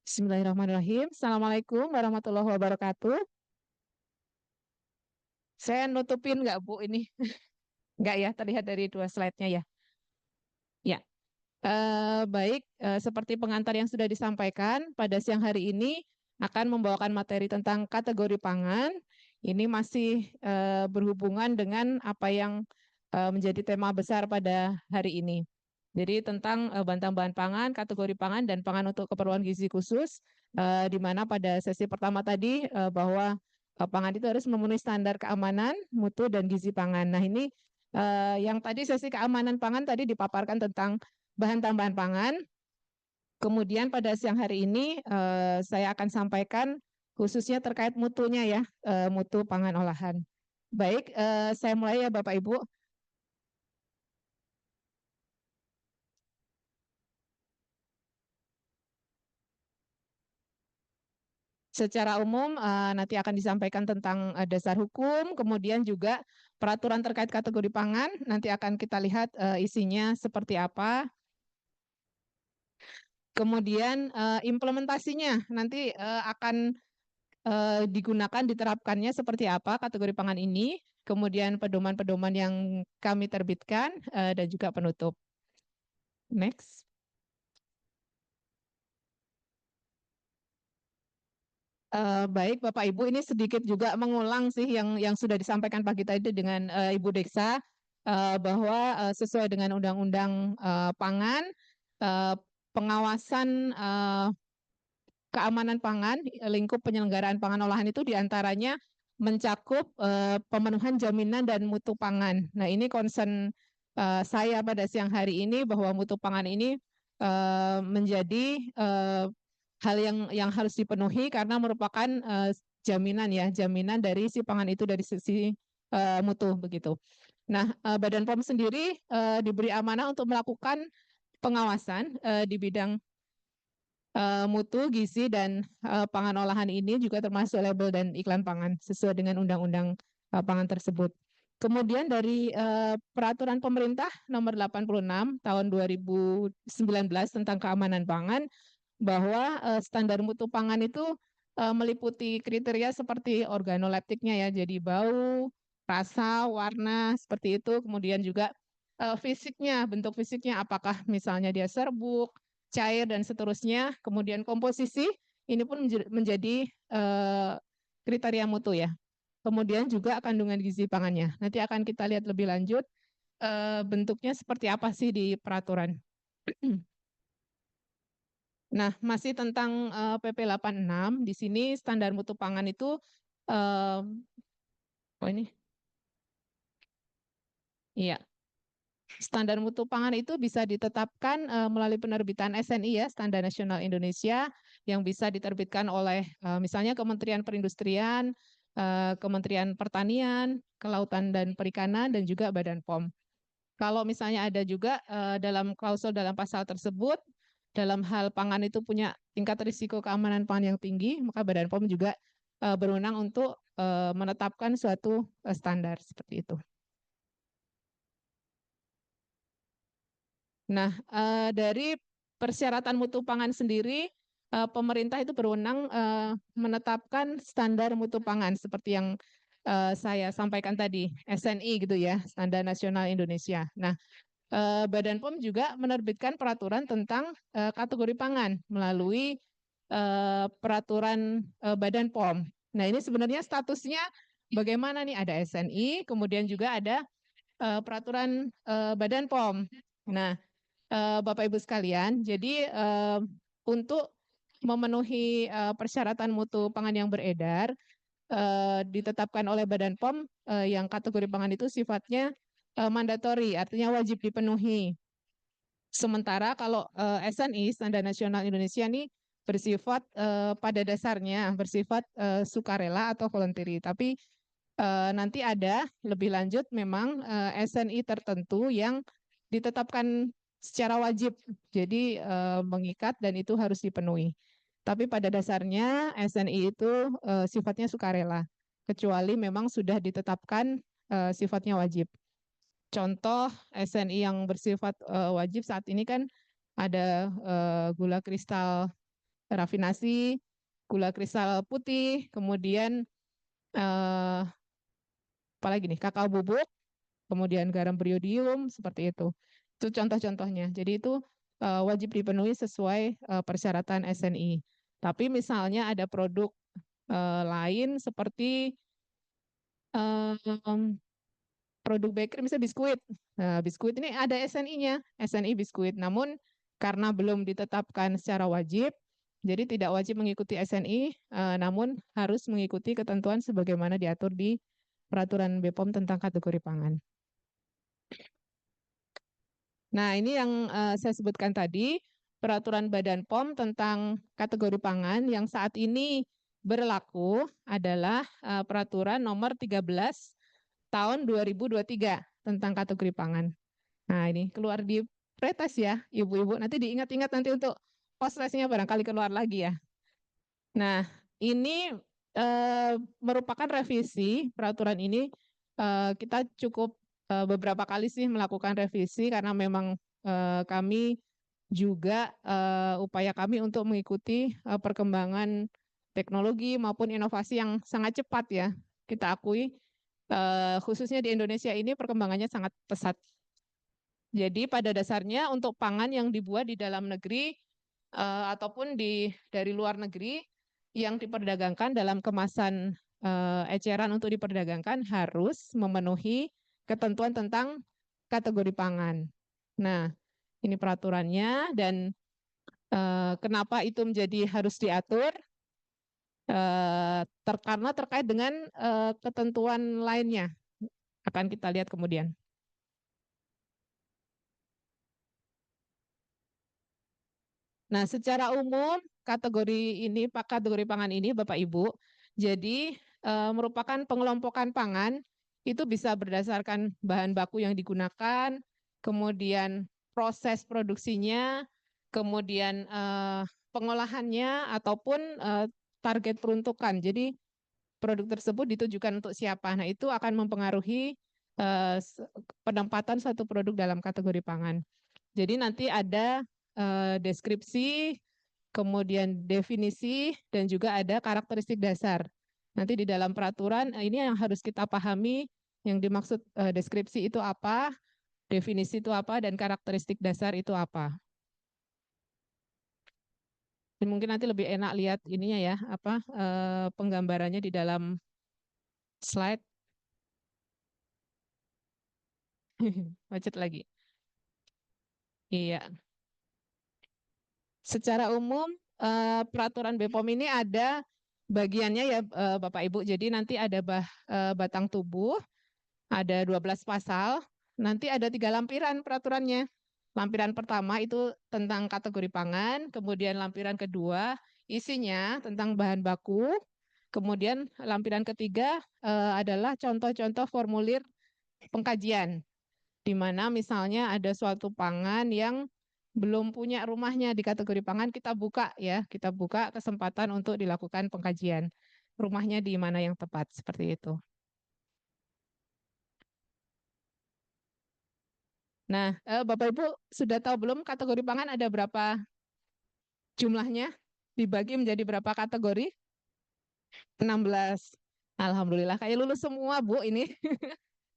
Bismillahirrahmanirrahim. Assalamualaikum warahmatullahi wabarakatuh. Saya nutupin nggak Bu ini? Nggak ya, terlihat dari dua slide-nya ya. Ya, baik. Seperti pengantar yang sudah disampaikan, pada siang hari ini akan membawakan materi tentang kategori pangan. Ini masih berhubungan dengan apa yang menjadi tema besar pada hari ini. Jadi tentang bahan pangan, kategori pangan, dan pangan untuk keperluan gizi khusus, di mana pada sesi pertama tadi bahwa pangan itu harus memenuhi standar keamanan, mutu, dan gizi pangan. Nah ini yang tadi sesi keamanan pangan tadi dipaparkan tentang bahan tambahan pangan. Kemudian pada siang hari ini saya akan sampaikan khususnya terkait mutunya ya, mutu pangan olahan. Baik, saya mulai ya Bapak Ibu. Secara umum nanti akan disampaikan tentang dasar hukum, kemudian juga peraturan terkait kategori pangan. Nanti akan kita lihat isinya seperti apa. Kemudian implementasinya nanti akan digunakan, diterapkannya seperti apa kategori pangan ini, kemudian pedoman-pedoman yang kami terbitkan, dan juga penutup. Next. Baik, Bapak Ibu, ini sedikit juga mengulang sih yang sudah disampaikan pagi tadi dengan Ibu Deksa, bahwa sesuai dengan Undang-Undang Pangan, eh, pengawasan keamanan pangan, lingkup penyelenggaraan pangan olahan itu diantaranya mencakup pemenuhan jaminan dan mutu pangan. Nah ini concern saya pada siang hari ini bahwa mutu pangan ini menjadi hal yang harus dipenuhi karena merupakan jaminan ya, jaminan dari si pangan itu dari sisi mutu begitu. Nah Badan POM sendiri diberi amanah untuk melakukan pengawasan di bidang mutu, gizi, dan pangan olahan ini juga termasuk label dan iklan pangan sesuai dengan undang-undang pangan tersebut. Kemudian dari peraturan pemerintah nomor 86 tahun 2019 tentang keamanan pangan bahwa standar mutu pangan itu meliputi kriteria seperti organoleptiknya ya, jadi bau, rasa, warna seperti itu, kemudian juga fisiknya, bentuk fisiknya apakah misalnya dia serbuk, cair dan seterusnya. Kemudian komposisi ini pun menjadi kriteria mutu ya. Kemudian juga kandungan gizi pangannya. Nanti akan kita lihat lebih lanjut bentuknya seperti apa sih di peraturan. Nah, masih tentang PP 86 di sini standar mutu pangan itu oh ini. Iya, standar mutu pangan itu bisa ditetapkan melalui penerbitan SNI ya, Standar Nasional Indonesia, yang bisa diterbitkan oleh misalnya Kementerian Perindustrian, Kementerian Pertanian, Kelautan dan Perikanan, dan juga Badan POM. Kalau misalnya ada juga dalam klausul dalam pasal tersebut, dalam hal pangan itu punya tingkat risiko keamanan pangan yang tinggi, maka Badan POM juga berwenang untuk menetapkan suatu standar seperti itu. Nah, dari persyaratan mutu pangan sendiri, pemerintah itu berwenang menetapkan standar mutu pangan seperti yang saya sampaikan tadi, SNI gitu ya, Standar Nasional Indonesia. Nah, Badan POM juga menerbitkan peraturan tentang kategori pangan melalui peraturan Badan POM. Nah, ini sebenarnya statusnya bagaimana nih? Ada SNI, kemudian juga ada peraturan Badan POM. Nah, Bapak Ibu sekalian, jadi untuk memenuhi persyaratan mutu pangan yang beredar ditetapkan oleh Badan POM yang kategori pangan itu sifatnya mandatori, artinya wajib dipenuhi. Sementara kalau SNI Standar Nasional Indonesia ini bersifat pada dasarnya bersifat sukarela atau voluntary, tapi nanti ada lebih lanjut memang SNI tertentu yang ditetapkan secara wajib, jadi mengikat dan itu harus dipenuhi. Tapi pada dasarnya SNI itu sifatnya sukarela, kecuali memang sudah ditetapkan sifatnya wajib. Contoh SNI yang bersifat wajib saat ini kan ada gula kristal rafinasi, gula kristal putih, kemudian apalagi nih, kakao bubuk, kemudian garam beriodium, seperti itu. Itu contoh-contohnya. Jadi itu wajib dipenuhi sesuai persyaratan SNI. Tapi misalnya ada produk lain seperti produk bakery, misalnya biskuit. Nah, biskuit ini ada SNI-nya, SNI biskuit. Namun karena belum ditetapkan secara wajib, jadi tidak wajib mengikuti SNI, namun harus mengikuti ketentuan sebagaimana diatur di Peraturan BPOM tentang kategori pangan. Nah, ini yang saya sebutkan tadi, Peraturan Badan POM tentang kategori pangan yang saat ini berlaku adalah Peraturan Nomor 13 Tahun 2023 tentang kategori pangan. Nah, ini keluar di pretest ya, Ibu-ibu. Nanti diingat-ingat nanti untuk post-testnya barangkali keluar lagi ya. Nah, ini merupakan revisi peraturan ini. Kita cukup beberapa kali sih melakukan revisi karena memang kami juga upaya kami untuk mengikuti perkembangan teknologi maupun inovasi yang sangat cepat ya. Kita akui khususnya di Indonesia ini perkembangannya sangat pesat. Jadi pada dasarnya untuk pangan yang dibuat di dalam negeri ataupun dari luar negeri yang diperdagangkan dalam kemasan eceran untuk diperdagangkan harus memenuhi ketentuan tentang kategori pangan. Nah, ini peraturannya dan kenapa itu menjadi harus diatur? Karena terkait dengan ketentuan lainnya akan kita lihat kemudian. Nah, secara umum kategori pangan ini Bapak Ibu, jadi merupakan pengelompokan pangan itu bisa berdasarkan bahan baku yang digunakan, kemudian proses produksinya, kemudian pengolahannya ataupun target peruntukan. Jadi produk tersebut ditujukan untuk siapa. Nah, itu akan mempengaruhi penempatan satu produk dalam kategori pangan. Jadi nanti ada deskripsi, kemudian definisi, dan juga ada karakteristik dasar. Nanti di dalam peraturan ini yang harus kita pahami, yang dimaksud deskripsi itu apa, definisi itu apa, dan karakteristik dasar itu apa. Mungkin nanti lebih enak lihat ininya ya, penggambarannya di dalam slide. Macet lagi. Iya. Secara umum peraturan BPOM ini ada bagiannya ya Bapak Ibu. Jadi nanti ada batang tubuh, ada 12 pasal, nanti ada 3 lampiran peraturannya. Lampiran pertama itu tentang kategori pangan, kemudian lampiran kedua isinya tentang bahan baku, kemudian lampiran ketiga adalah contoh-contoh formulir pengkajian, di mana misalnya ada suatu pangan yang belum punya rumahnya di kategori pangan, kita buka ya, kita buka kesempatan untuk dilakukan pengkajian. Rumahnya di mana yang tepat, seperti itu. Nah, Bapak Ibu sudah tahu belum kategori pangan ada berapa jumlahnya? Dibagi menjadi berapa kategori? 16. Alhamdulillah, kayak lulus semua Bu ini.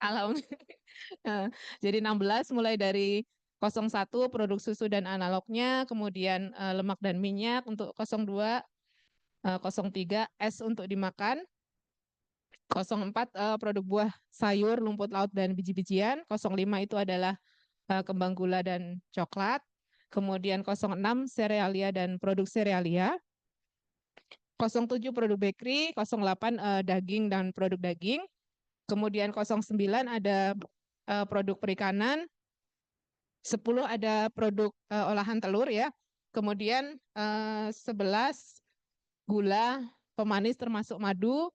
Alhamdulillah. Jadi 16 mulai dari 01 produk susu dan analognya, kemudian lemak dan minyak untuk 02, 03 es untuk dimakan, 04 produk buah sayur, rumput laut dan biji-bijian, 05 itu adalah kembang gula dan coklat, kemudian 06 serealia dan produk serealia, 07 produk bakery, 08 daging dan produk daging, kemudian 09 ada produk perikanan, 10 ada produk olahan telur ya, kemudian 11 gula, pemanis termasuk madu,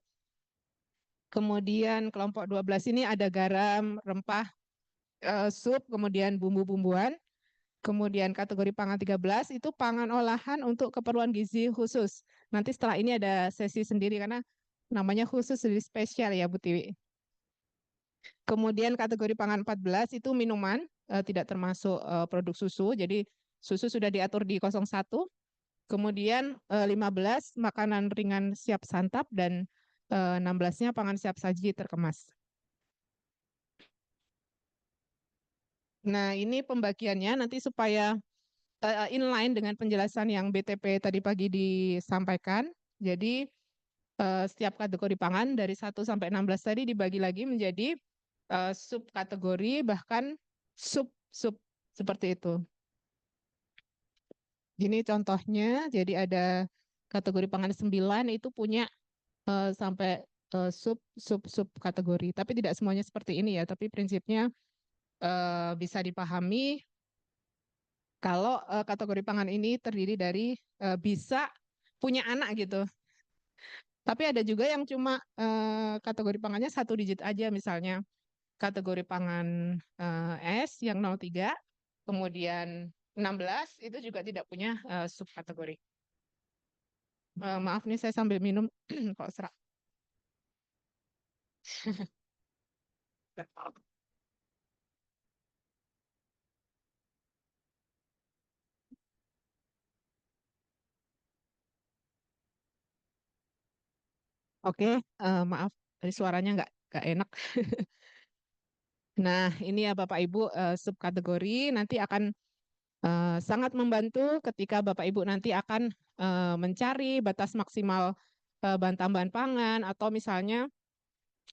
kemudian kelompok 12 ini ada garam, rempah, sup, kemudian bumbu-bumbuan, kemudian kategori pangan 13 itu pangan olahan untuk keperluan gizi khusus. Nanti setelah ini ada sesi sendiri karena namanya khusus jadi spesial ya Bu Tiwi. Kemudian kategori pangan 14 itu minuman, tidak termasuk produk susu, jadi susu sudah diatur di 01. Kemudian 15 makanan ringan siap santap dan 16-nya pangan siap saji terkemas. Nah, ini pembagiannya nanti supaya inline dengan penjelasan yang BTP tadi pagi disampaikan. Jadi setiap kategori pangan dari 1 sampai 16 tadi dibagi lagi menjadi subkategori bahkan sub-sub seperti itu. Gini contohnya, jadi ada kategori pangan 9 itu punya sampai sub kategori. Tapi tidak semuanya seperti ini ya, tapi prinsipnya bisa dipahami kalau kategori pangan ini terdiri dari bisa punya anak gitu. Tapi ada juga yang cuma kategori pangannya 1 digit aja, misalnya kategori pangan S yang 03, kemudian 16 itu juga tidak punya subkategori. Maaf nih saya sambil minum kok serak. Oke, maaf tadi suaranya nggak enak. Nah, ini ya Bapak Ibu subkategori nanti akan sangat membantu ketika Bapak Ibu nanti akan mencari batas maksimal bahan tambahan pangan atau misalnya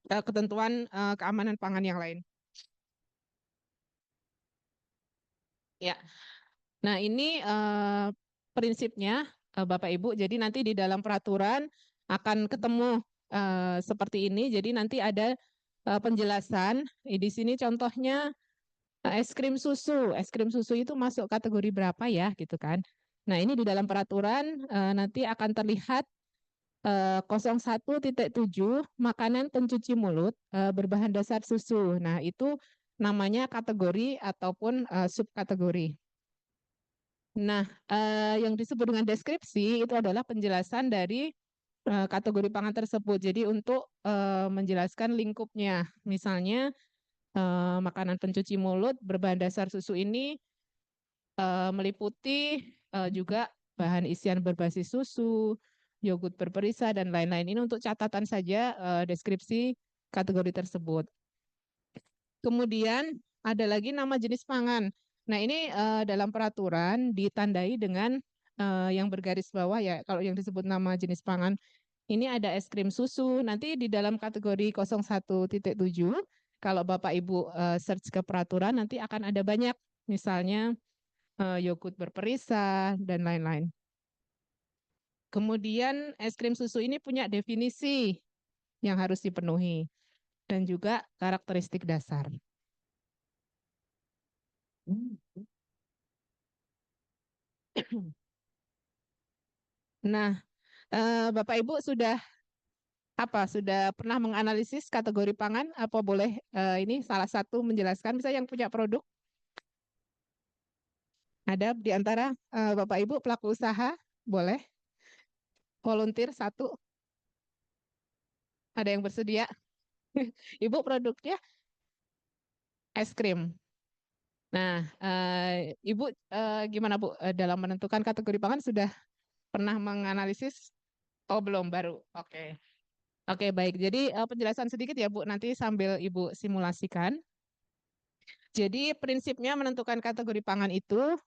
ketentuan keamanan pangan yang lain. Ya. Nah, ini prinsipnya Bapak Ibu. Jadi nanti di dalam peraturan akan ketemu seperti ini. Jadi nanti ada penjelasan. Di sini contohnya es krim susu. Es krim susu itu masuk kategori berapa ya, gitu kan? Nah, ini di dalam peraturan nanti akan terlihat 01.7 makanan pencuci mulut berbahan dasar susu. Nah, itu namanya kategori ataupun subkategori. Nah, yang disebut dengan deskripsi itu adalah penjelasan dari kategori pangan tersebut. Jadi untuk menjelaskan lingkupnya, misalnya makanan pencuci mulut berbahan dasar susu ini meliputi juga bahan isian berbasis susu, yogurt berperisa dan lain-lain. Ini untuk catatan saja deskripsi kategori tersebut. Kemudian ada lagi nama jenis pangan. Nah, ini dalam peraturan ditandai dengan yang bergaris bawah ya. Kalau yang disebut nama jenis pangan, ini ada es krim susu. Nanti di dalam kategori 01.7, kalau Bapak Ibu search ke peraturan, nanti akan ada banyak. Misalnya yogurt berperisa, dan lain-lain. Kemudian es krim susu ini punya definisi yang harus dipenuhi. Dan juga karakteristik dasar. Nah, Bapak Ibu sudah pernah menganalisis kategori pangan? Apa boleh ini salah satu menjelaskan, misalnya yang punya produk? Ada di antara Bapak Ibu pelaku usaha? Boleh? Volunteer satu? Ada yang bersedia? Ibu produknya es krim. Nah, Ibu gimana Bu dalam menentukan kategori pangan sudah pernah menganalisis? Oh belum, baru. Oke. Oke, baik. Jadi penjelasan sedikit ya Bu, nanti sambil Ibu simulasikan. Jadi prinsipnya menentukan kategori pangan itu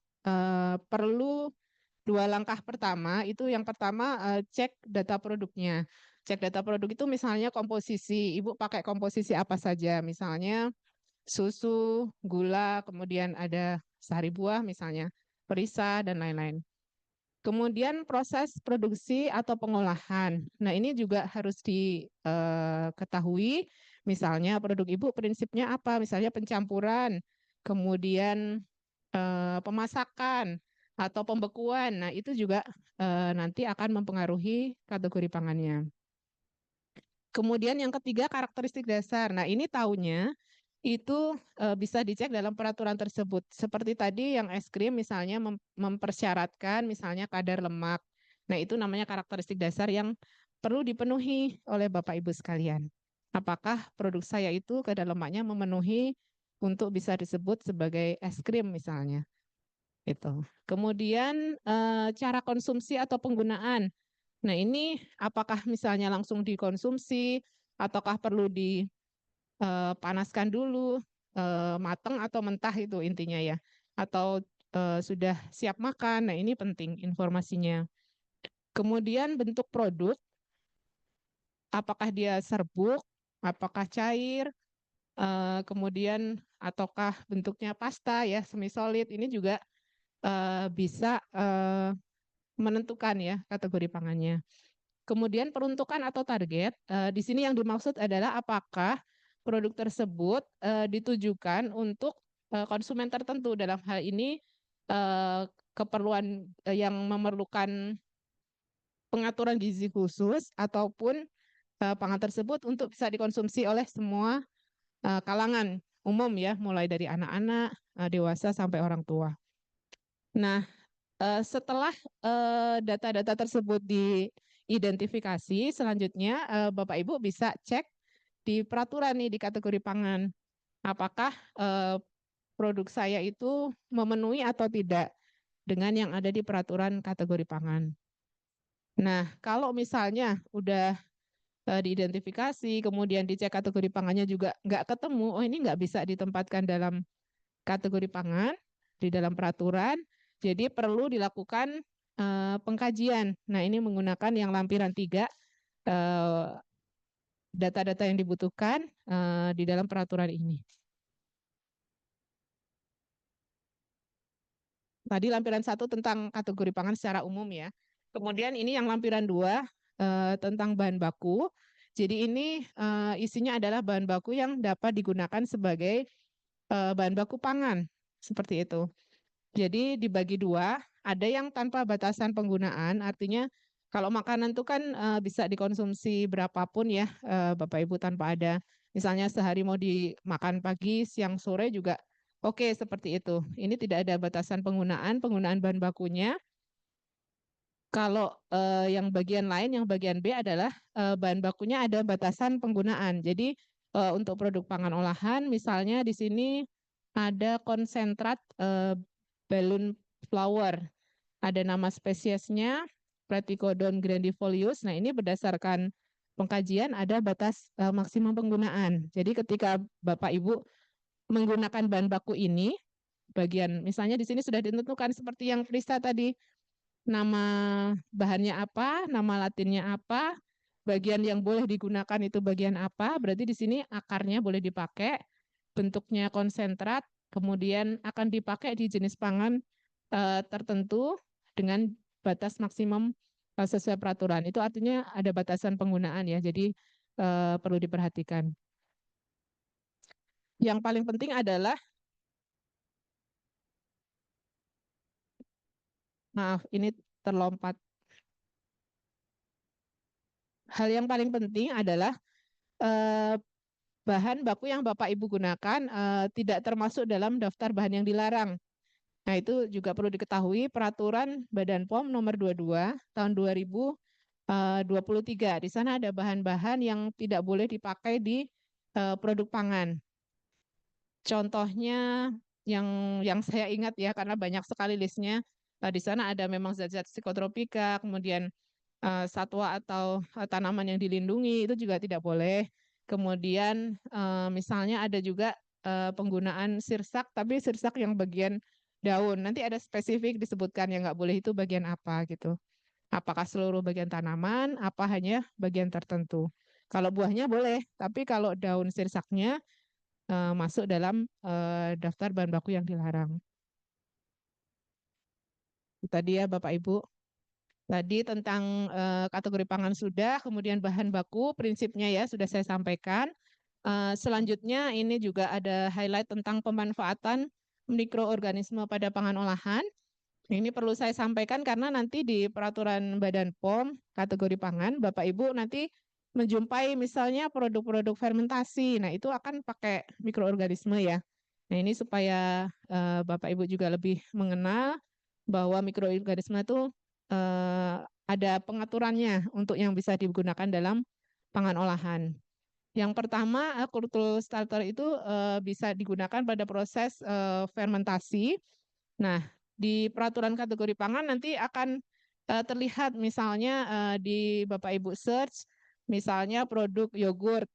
perlu 2 langkah pertama. Itu yang pertama cek data produknya. Cek data produk itu misalnya komposisi. Ibu pakai komposisi apa saja? Misalnya susu, gula, kemudian ada sari buah misalnya, perisa, dan lain-lain. Kemudian proses produksi atau pengolahan. Nah, ini juga harus diketahui. Misalnya produk Ibu prinsipnya apa? Misalnya pencampuran, kemudian pemasakan atau pembekuan. Nah, itu juga nanti akan mempengaruhi kategori pangannya. Kemudian yang ketiga karakteristik dasar. Nah, ini tahunya itu bisa dicek dalam peraturan tersebut. Seperti tadi yang es krim misalnya mempersyaratkan misalnya kadar lemak. Nah, itu namanya karakteristik dasar yang perlu dipenuhi oleh Bapak Ibu sekalian. Apakah produk saya itu kadar lemaknya memenuhi untuk bisa disebut sebagai es krim misalnya. Itu. Kemudian cara konsumsi atau penggunaan. Nah, ini apakah misalnya langsung dikonsumsi ataukah perlu dipanaskan dulu, matang atau mentah itu intinya ya. Atau sudah siap makan. Nah, ini penting informasinya. Kemudian bentuk produk, apakah dia serbuk, apakah cair, kemudian ataukah bentuknya pasta ya, semi solid. Ini juga bisa menentukan ya kategori pangannya. Kemudian peruntukan atau target, di sini yang dimaksud adalah apakah produk tersebut ditujukan untuk konsumen tertentu. Dalam hal ini keperluan yang memerlukan pengaturan gizi khusus ataupun pangan tersebut untuk bisa dikonsumsi oleh semua kalangan umum ya, mulai dari anak-anak, dewasa sampai orang tua. Nah, setelah data-data tersebut diidentifikasi, selanjutnya Bapak Ibu bisa cek di peraturan nih di kategori pangan. Apakah produk saya itu memenuhi atau tidak dengan yang ada di peraturan kategori pangan. Nah, kalau misalnya udah diidentifikasi, kemudian dicek kategori pangannya juga nggak ketemu, oh ini nggak bisa ditempatkan dalam kategori pangan, di dalam peraturan, jadi perlu dilakukan pengkajian. Nah, ini menggunakan yang lampiran 3, data-data yang dibutuhkan di dalam peraturan ini. Tadi lampiran 1 tentang kategori pangan secara umum ya. Kemudian ini yang lampiran 2 tentang bahan baku. Jadi ini isinya adalah bahan baku yang dapat digunakan sebagai bahan baku pangan, seperti itu. Jadi dibagi 2, ada yang tanpa batasan penggunaan, artinya kalau makanan itu kan bisa dikonsumsi berapapun ya Bapak Ibu tanpa ada, misalnya sehari mau dimakan pagi, siang, sore juga oke seperti itu. Ini tidak ada batasan penggunaan bahan bakunya. Kalau yang bagian lain, yang bagian B adalah bahan bakunya ada batasan penggunaan. Jadi untuk produk pangan olahan, misalnya di sini ada konsentrat balloon flower. Ada nama spesiesnya, Platycodon grandifolius. Nah, ini berdasarkan pengkajian ada batas maksimum penggunaan. Jadi ketika Bapak Ibu menggunakan bahan baku ini, bagian misalnya di sini sudah ditentukan seperti yang Prista tadi, nama bahannya apa, nama latinnya apa, bagian yang boleh digunakan itu bagian apa, berarti di sini akarnya boleh dipakai, bentuknya konsentrat, kemudian akan dipakai di jenis pangan tertentu dengan batas maksimum sesuai peraturan. Itu artinya ada batasan penggunaan ya, jadi perlu diperhatikan. Yang paling penting adalah, maaf ini terlompat. Hal yang paling penting adalah bahan baku yang Bapak Ibu gunakan tidak termasuk dalam daftar bahan yang dilarang. Nah, itu juga perlu diketahui peraturan Badan POM nomor 22 tahun 2023. Di sana ada bahan-bahan yang tidak boleh dipakai di produk pangan. Contohnya yang saya ingat ya karena banyak sekali listnya. Di sana ada memang zat-zat psikotropika, kemudian satwa atau tanaman yang dilindungi itu juga tidak boleh. Kemudian misalnya ada juga penggunaan sirsak, tapi sirsak yang bagian daun. Nanti ada spesifik disebutkan yang nggak boleh itu bagian apa gitu. Apakah seluruh bagian tanaman, apa hanya bagian tertentu. Kalau buahnya boleh, tapi kalau daun sirsaknya masuk dalam daftar bahan baku yang dilarang. Tadi ya Bapak Ibu. Tadi tentang kategori pangan sudah, kemudian bahan baku prinsipnya ya sudah saya sampaikan. Selanjutnya ini juga ada highlight tentang pemanfaatan mikroorganisme pada pangan olahan. Ini perlu saya sampaikan karena nanti di peraturan Badan POM kategori pangan, Bapak Ibu nanti menjumpai misalnya produk-produk fermentasi. Nah, itu akan pakai mikroorganisme ya. Nah, ini supaya Bapak Ibu juga lebih mengenal bahwa mikroorganisme itu ada pengaturannya untuk yang bisa digunakan dalam pangan olahan. Yang pertama, kultur starter itu bisa digunakan pada proses fermentasi. Nah, di peraturan kategori pangan nanti akan terlihat misalnya di Bapak Ibu search misalnya produk yogurt.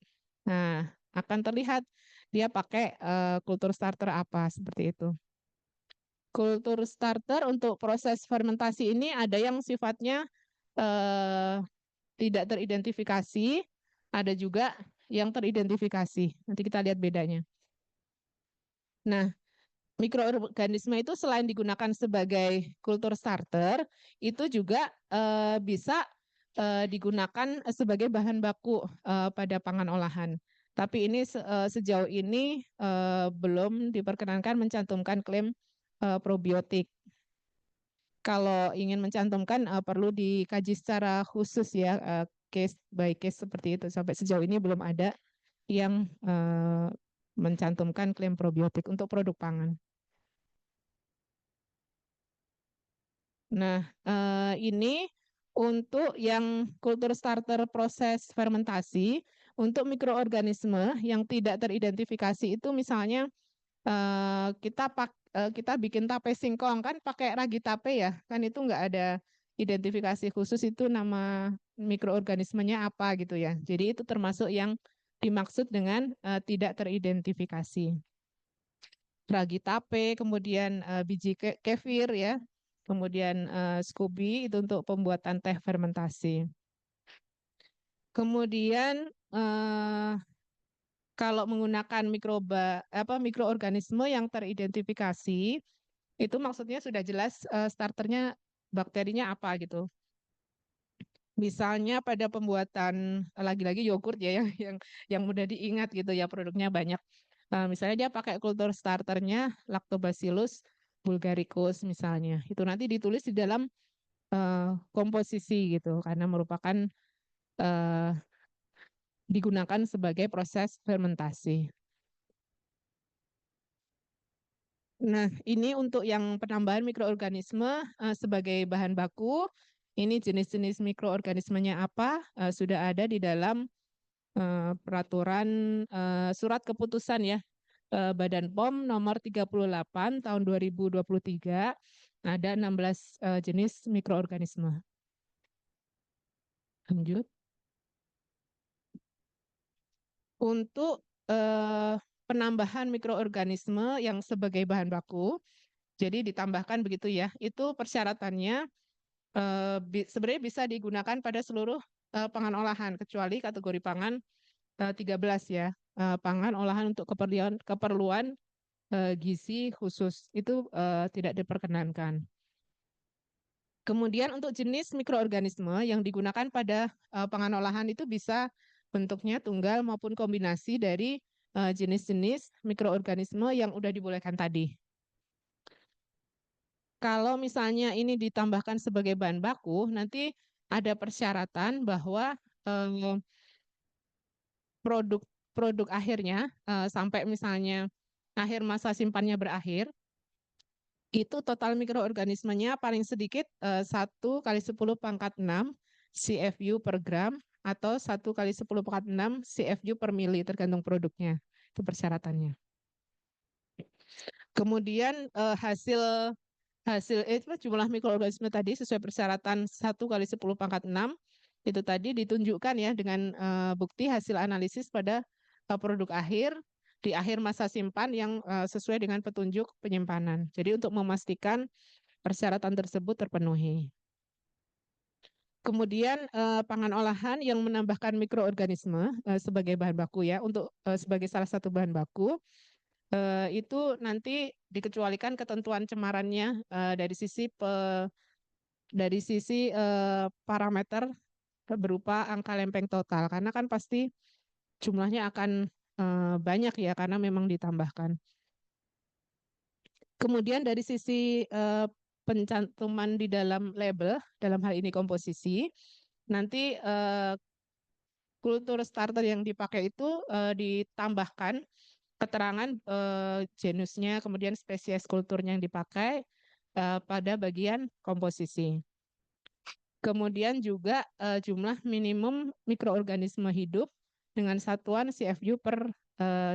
Nah, akan terlihat dia pakai kultur starter apa seperti itu. Kultur starter untuk proses fermentasi ini ada yang sifatnya tidak teridentifikasi, ada juga yang teridentifikasi. Nanti kita lihat bedanya. Nah, mikroorganisme itu selain digunakan sebagai kultur starter, itu juga bisa digunakan sebagai bahan baku pada pangan olahan. Tapi ini sejauh ini belum diperkenankan mencantumkan klaim probiotik. Kalau ingin mencantumkan perlu dikaji secara khusus ya, case by case seperti itu. Sampai sejauh ini belum ada yang mencantumkan klaim probiotik untuk produk pangan. Nah, ini untuk yang kultur starter proses fermentasi, untuk mikroorganisme yang tidak teridentifikasi itu misalnya kita bikin tape singkong kan pakai ragi tape ya, kan itu nggak ada identifikasi khusus itu nama mikroorganismenya apa gitu ya. Jadi itu termasuk yang dimaksud dengan tidak teridentifikasi. Ragi tape, kemudian biji kefir ya, kemudian SCOBY itu untuk pembuatan teh fermentasi. Kemudian kalau menggunakan mikroorganisme yang teridentifikasi, itu maksudnya sudah jelas starternya bakterinya apa gitu. Misalnya pada pembuatan lagi-lagi yogurt ya yang mudah diingat gitu ya, produknya banyak. Misalnya dia pakai kultur starternya Lactobacillus bulgaricus misalnya. Itu nanti ditulis di dalam komposisi gitu karena merupakan digunakan sebagai proses fermentasi. Nah, ini untuk yang penambahan mikroorganisme sebagai bahan baku. Ini jenis-jenis mikroorganismenya apa sudah ada di dalam peraturan surat keputusan ya Badan POM nomor 38 tahun 2023. Ada 16 jenis mikroorganisme. Lanjut. Untuk penambahan mikroorganisme yang sebagai bahan baku, jadi ditambahkan begitu ya, itu persyaratannya sebenarnya bisa digunakan pada seluruh pangan olahan, kecuali kategori pangan 13 ya, pangan olahan untuk keperluan gizi khusus, itu tidak diperkenankan. Kemudian untuk jenis mikroorganisme yang digunakan pada pangan olahan itu bisa bentuknya tunggal maupun kombinasi dari jenis-jenis mikroorganisme yang udah dibolehkan tadi. Kalau misalnya ini ditambahkan sebagai bahan baku, nanti ada persyaratan bahwa produk akhirnya sampai misalnya akhir masa simpannya berakhir, itu total mikroorganismenya paling sedikit 1 kali 10 pangkat 6 CFU per gram atau 1 kali 10 pangkat 6 CFU per mili tergantung produknya. Itu persyaratannya. Kemudian hasil itu jumlah mikroorganisme tadi sesuai persyaratan 1 kali 10 pangkat 6 itu tadi ditunjukkan ya dengan bukti hasil analisis pada produk akhir di akhir masa simpan yang sesuai dengan petunjuk penyimpanan. Jadi untuk memastikan persyaratan tersebut terpenuhi. Kemudian pangan olahan yang menambahkan mikroorganisme sebagai bahan baku ya, untuk sebagai salah satu bahan baku itu nanti dikecualikan ketentuan cemarannya dari sisi parameter berupa angka lempeng total, karena kan pasti jumlahnya akan banyak ya karena memang ditambahkan. Kemudian dari sisi pencantuman di dalam label, dalam hal ini komposisi, nanti kultur starter yang dipakai itu ditambahkan keterangan genusnya, kemudian spesies kulturnya yang dipakai pada bagian komposisi. Kemudian juga jumlah minimum mikroorganisme hidup dengan satuan CFU per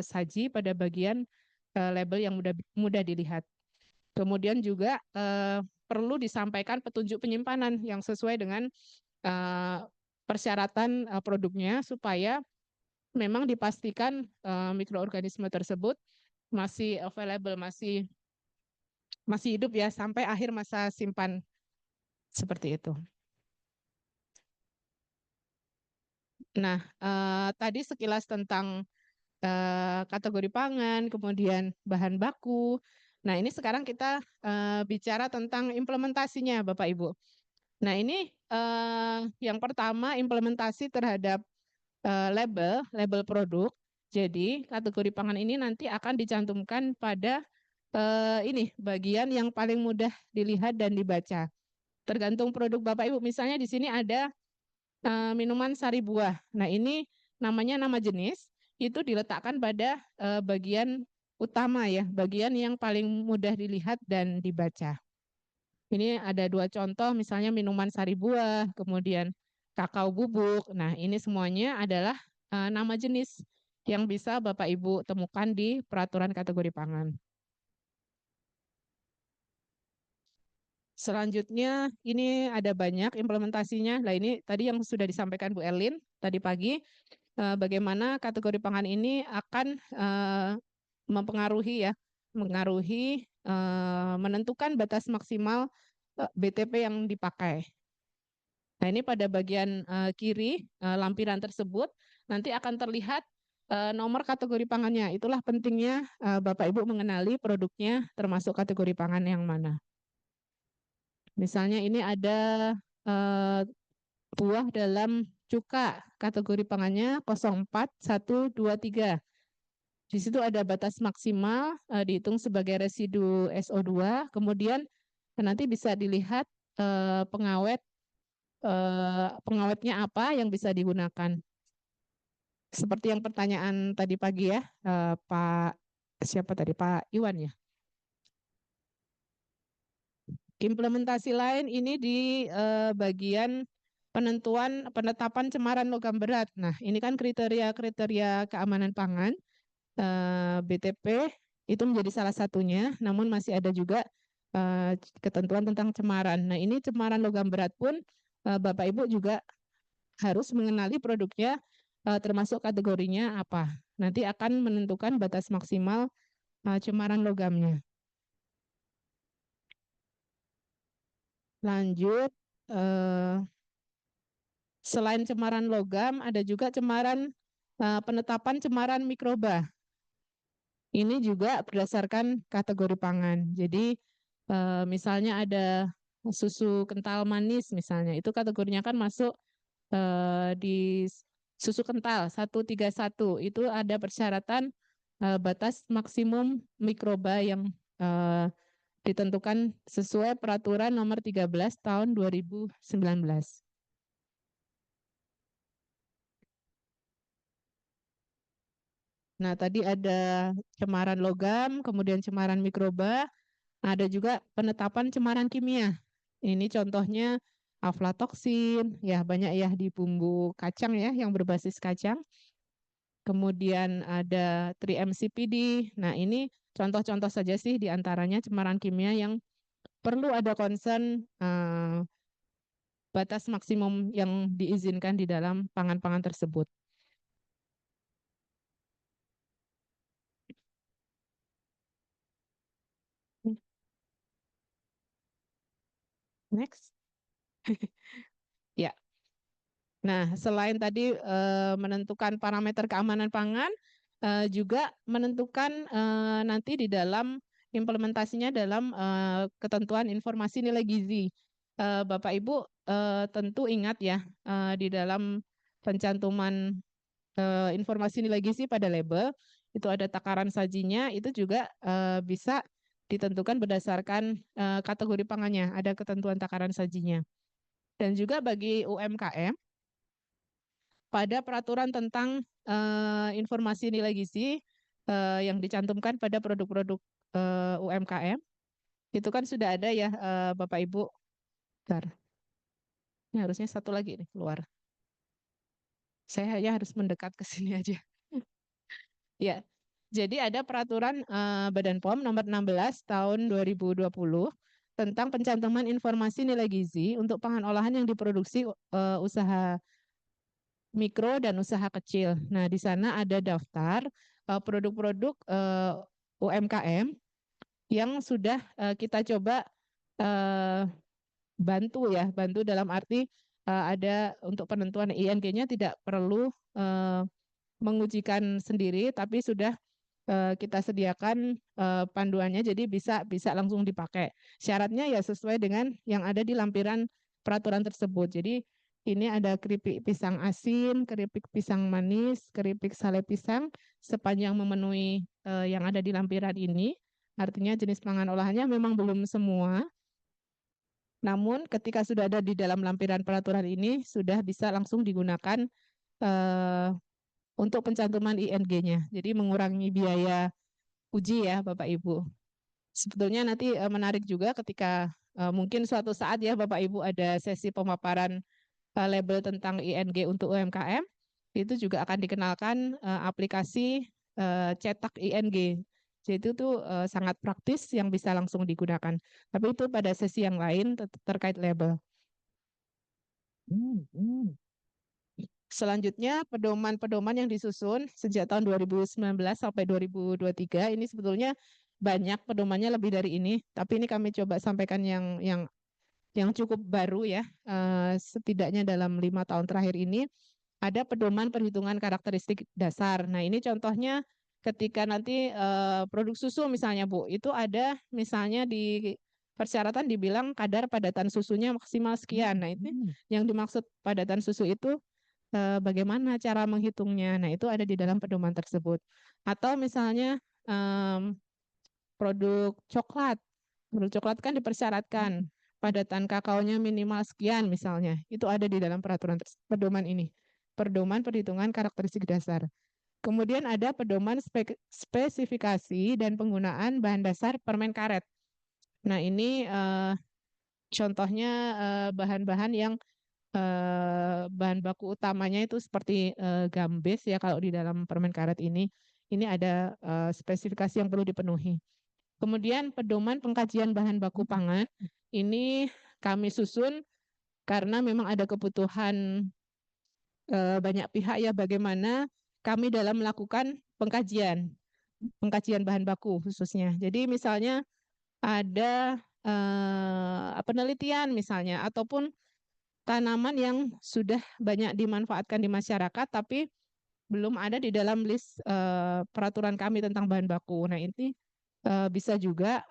saji pada bagian label yang mudah dilihat. Kemudian juga perlu disampaikan petunjuk penyimpanan yang sesuai dengan persyaratan produknya supaya memang dipastikan mikroorganisme tersebut masih available, masih hidup ya sampai akhir masa simpan seperti itu. Nah, tadi sekilas tentang kategori pangan, kemudian bahan baku. Nah, ini sekarang kita bicara tentang implementasinya, Bapak Ibu. Nah, ini yang pertama implementasi terhadap label produk. Jadi, kategori pangan ini nanti akan dicantumkan pada ini bagian yang paling mudah dilihat dan dibaca. Tergantung produk Bapak Ibu. Misalnya di sini ada minuman sari buah. Nah, ini namanya nama jenis itu diletakkan pada bagian utama ya, bagian yang paling mudah dilihat dan dibaca. Ini ada dua contoh, misalnya minuman sari buah, kemudian kakao bubuk. Nah, ini semuanya adalah nama jenis yang bisa Bapak Ibu temukan di peraturan kategori pangan. Selanjutnya ini ada banyak implementasinya. Nah, ini tadi yang sudah disampaikan Bu Erlin tadi pagi, bagaimana kategori pangan ini akan mempengaruhi ya, menentukan batas maksimal BTP yang dipakai. Nah, ini pada bagian kiri lampiran tersebut nanti akan terlihat nomor kategori pangannya. Itulah pentingnya Bapak Ibu mengenali produknya termasuk kategori pangan yang mana. Misalnya ini ada buah dalam cuka, kategori pangannya 04123. Di situ ada batas maksimal dihitung sebagai residu SO2, kemudian nanti bisa dilihat pengawetnya apa yang bisa digunakan. Seperti yang pertanyaan tadi pagi ya, Pak siapa tadi, Pak Iwan ya. Implementasi lain ini di bagian penetapan cemaran logam berat. Nah, ini kan kriteria-kriteria keamanan pangan, BTP itu menjadi salah satunya, namun masih ada juga ketentuan tentang cemaran. Nah, ini cemaran logam berat pun Bapak Ibu juga harus mengenali produknya termasuk kategorinya apa. Nanti akan menentukan batas maksimal cemaran logamnya. Lanjut, selain cemaran logam, ada juga penetapan cemaran mikroba. Ini juga berdasarkan kategori pangan. Jadi misalnya ada susu kental manis misalnya, itu kategorinya kan masuk di susu kental 131. Itu ada persyaratan batas maksimum mikroba yang ditentukan sesuai peraturan nomor 13 tahun 2019. Nah, tadi ada cemaran logam, kemudian cemaran mikroba, ada juga penetapan cemaran kimia. Ini contohnya aflatoksin, ya banyak ya di bumbu kacang ya yang berbasis kacang. Kemudian ada 3-MCPD. Nah, ini contoh-contoh saja sih di antaranya cemaran kimia yang perlu ada concern batas maksimum yang diizinkan di dalam pangan-pangan tersebut. Next. Ya. Nah, selain tadi menentukan parameter keamanan pangan, juga menentukan nanti di dalam implementasinya dalam ketentuan informasi nilai gizi. Bapak Ibu tentu ingat ya di dalam pencantuman informasi nilai gizi pada label itu ada takaran sajinya, itu juga bisa ditentukan berdasarkan kategori pangannya, ada ketentuan takaran sajinya. Dan juga bagi UMKM pada peraturan tentang informasi nilai gizi yang dicantumkan pada produk-produk UMKM, itu kan sudah ada ya Bapak Ibu. Bentar. Ini harusnya satu lagi nih keluar. Saya ya harus mendekat ke sini aja. Ya. Jadi ada peraturan Badan POM nomor 16 tahun 2020 tentang pencantuman informasi nilai gizi untuk pangan olahan yang diproduksi usaha mikro dan usaha kecil. Nah, di sana ada daftar produk-produk UMKM yang sudah kita coba eh, bantu dalam arti ada untuk penentuan ING-nya tidak perlu mengujikan sendiri, tapi sudah kita sediakan panduannya, jadi bisa bisa langsung dipakai. Syaratnya ya sesuai dengan yang ada di lampiran peraturan tersebut. Jadi ini ada keripik pisang asin, keripik pisang manis, keripik sale pisang sepanjang memenuhi yang ada di lampiran ini. Artinya jenis pangan olahannya memang belum semua, namun ketika sudah ada di dalam lampiran peraturan ini sudah bisa langsung digunakan eh, untuk pencantuman ING-nya. Jadi mengurangi biaya uji ya Bapak Ibu. Sebetulnya nanti menarik juga ketika mungkin suatu saat ya Bapak Ibu ada sesi pemaparan label tentang ING untuk UMKM, itu juga akan dikenalkan aplikasi cetak ING. Jadi itu tuh sangat praktis yang bisa langsung digunakan. Tapi itu pada sesi yang lain terkait label. Selanjutnya pedoman-pedoman yang disusun sejak tahun 2019 sampai 2023 ini sebetulnya banyak pedomannya lebih dari ini, tapi ini kami coba sampaikan yang cukup baru ya, setidaknya dalam 5 tahun terakhir ini ada pedoman perhitungan karakteristik dasar. Nah ini contohnya ketika nanti produk susu misalnya Bu, itu ada misalnya di persyaratan dibilang kadar padatan susunya maksimal sekian. Nah ini yang dimaksud padatan susu itu bagaimana cara menghitungnya. Nah, itu ada di dalam pedoman tersebut. Atau misalnya produk coklat. Produk coklat kan dipersyaratkan padatan kakaonya minimal sekian misalnya. Itu ada di dalam peraturan pedoman ini. Pedoman perhitungan karakteristik dasar. Kemudian ada pedoman spesifikasi dan penggunaan bahan dasar permen karet. Nah, ini contohnya bahan-bahan yang bahan baku utamanya itu seperti gambes ya kalau di dalam permen karet ini ada spesifikasi yang perlu dipenuhi. Kemudian pedoman pengkajian bahan baku pangan ini kami susun karena memang ada kebutuhan banyak pihak ya bagaimana kami dalam melakukan pengkajian bahan baku khususnya. Jadi misalnya ada penelitian misalnya ataupun tanaman yang sudah banyak dimanfaatkan di masyarakat tapi belum ada di dalam list peraturan kami tentang bahan baku. Nah, ini bisa juga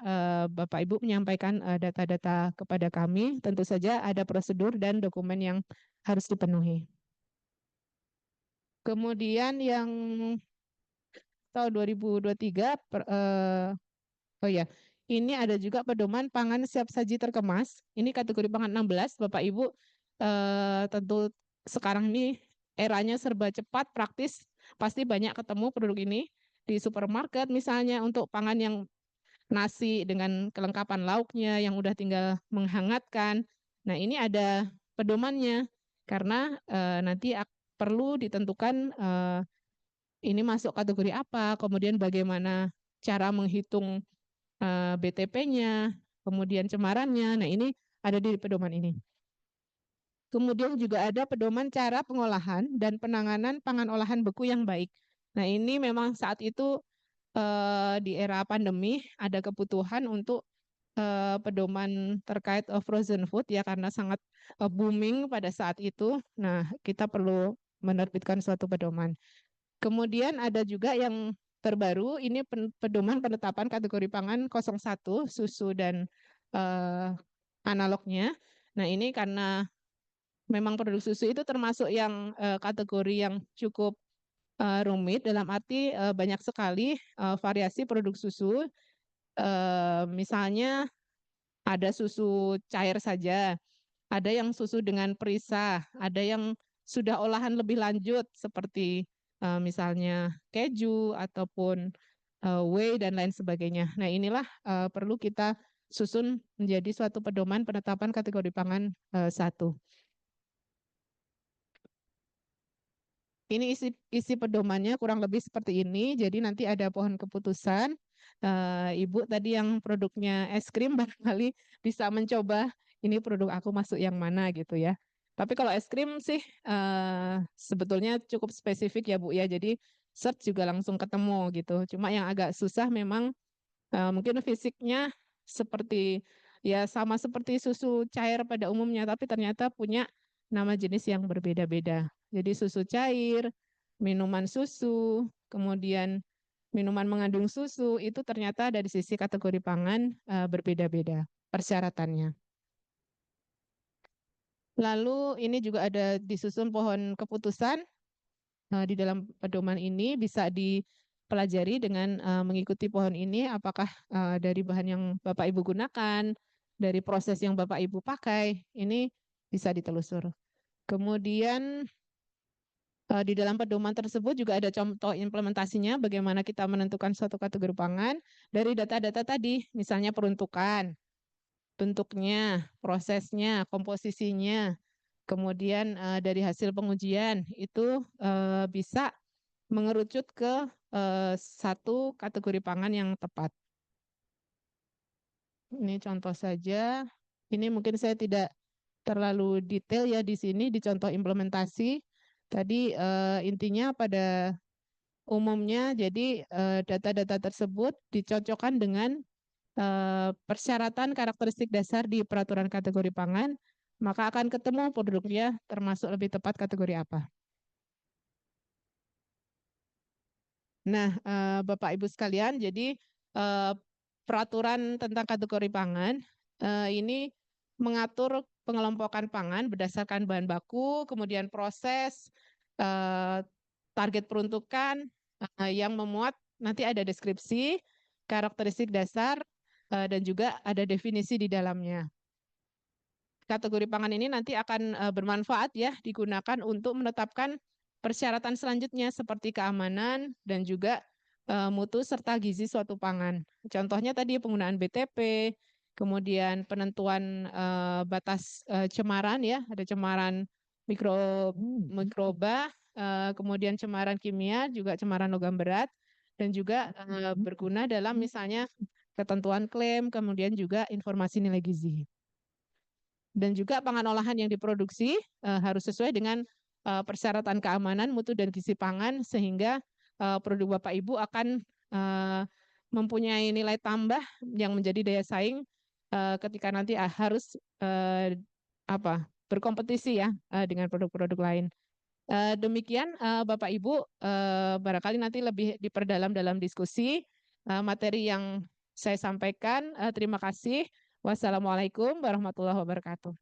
Bapak Ibu menyampaikan data-data kepada kami. Tentu saja ada prosedur dan dokumen yang harus dipenuhi. Kemudian yang tahun 2023 oh ya, ini ada juga pedoman pangan siap saji terkemas. Ini kategori pangan 16, Bapak Ibu tentu sekarang ini eranya serba cepat, praktis, pasti banyak ketemu produk ini di supermarket misalnya untuk pangan yang nasi dengan kelengkapan lauknya yang udah tinggal menghangatkan. Nah, ini ada pedomannya karena nanti perlu ditentukan ini masuk kategori apa, kemudian bagaimana cara menghitung BTP-nya, kemudian cemarannya. Nah, ini ada di pedoman ini. Kemudian juga ada pedoman cara pengolahan dan penanganan pangan olahan beku yang baik. Nah, ini memang saat itu di era pandemi ada kebutuhan untuk pedoman terkait frozen food ya karena sangat booming pada saat itu. Nah, kita perlu menerbitkan suatu pedoman. Kemudian ada juga yang terbaru, ini pedoman penetapan kategori pangan 01, susu dan analognya. Nah, ini karena memang produk susu itu termasuk yang kategori yang cukup rumit dalam arti banyak sekali variasi produk susu. Misalnya ada susu cair saja, ada yang susu dengan perisa, ada yang sudah olahan lebih lanjut seperti misalnya keju ataupun whey dan lain sebagainya. Nah, inilah perlu kita susun menjadi suatu pedoman penetapan kategori pangan 1. Ini isi pedomannya kurang lebih seperti ini. Jadi nanti ada pohon keputusan. Ibu tadi yang produknya es krim barangkali bisa mencoba ini produk aku masuk yang mana gitu ya. Tapi kalau es krim sih sebetulnya cukup spesifik ya Bu ya. Jadi search juga langsung ketemu gitu. Cuma yang agak susah memang mungkin fisiknya seperti ya sama seperti susu cair pada umumnya, tapi ternyata punya nama jenis yang berbeda-beda. Jadi susu cair, minuman susu, kemudian minuman mengandung susu itu ternyata dari sisi kategori pangan berbeda-beda persyaratannya. Lalu ini juga ada disusun pohon keputusan di dalam pedoman ini bisa dipelajari dengan mengikuti pohon ini apakah dari bahan yang Bapak Ibu gunakan, dari proses yang Bapak Ibu pakai, ini bisa ditelusur. Kemudian di dalam pedoman tersebut juga ada contoh implementasinya bagaimana kita menentukan suatu kategori pangan dari data-data tadi, misalnya peruntukan, bentuknya, prosesnya, komposisinya, kemudian dari hasil pengujian itu bisa mengerucut ke satu kategori pangan yang tepat. Ini contoh saja. Ini mungkin saya tidak terlalu detail ya di sini di contoh implementasi. Tadi intinya pada umumnya jadi data-data tersebut dicocokkan dengan persyaratan karakteristik dasar di peraturan kategori pangan, maka akan ketemu produknya termasuk lebih tepat kategori apa. Nah, Bapak Ibu sekalian, jadi peraturan tentang kategori pangan ini mengatur pengelompokan pangan berdasarkan bahan baku, kemudian proses, target peruntukan yang memuat nanti ada deskripsi, karakteristik dasar, dan juga ada definisi di dalamnya. Kategori pangan ini nanti akan bermanfaat ya digunakan untuk menetapkan persyaratan selanjutnya seperti keamanan dan juga mutu serta gizi suatu pangan. Contohnya tadi penggunaan BTP, kemudian penentuan batas cemaran ya, ada cemaran mikroba, kemudian cemaran kimia, juga cemaran logam berat, dan juga berguna dalam misalnya ketentuan klaim, kemudian juga informasi nilai gizi. Dan juga pangan olahan yang diproduksi harus sesuai dengan persyaratan keamanan, mutu, dan gizi pangan sehingga produk Bapak Ibu akan mempunyai nilai tambah yang menjadi daya saing ketika nanti harus berkompetisi ya dengan produk-produk lain. Demikian Bapak Ibu, barangkali nanti lebih diperdalam dalam diskusi materi yang saya sampaikan. Terima kasih. Wassalamualaikum warahmatullahi wabarakatuh.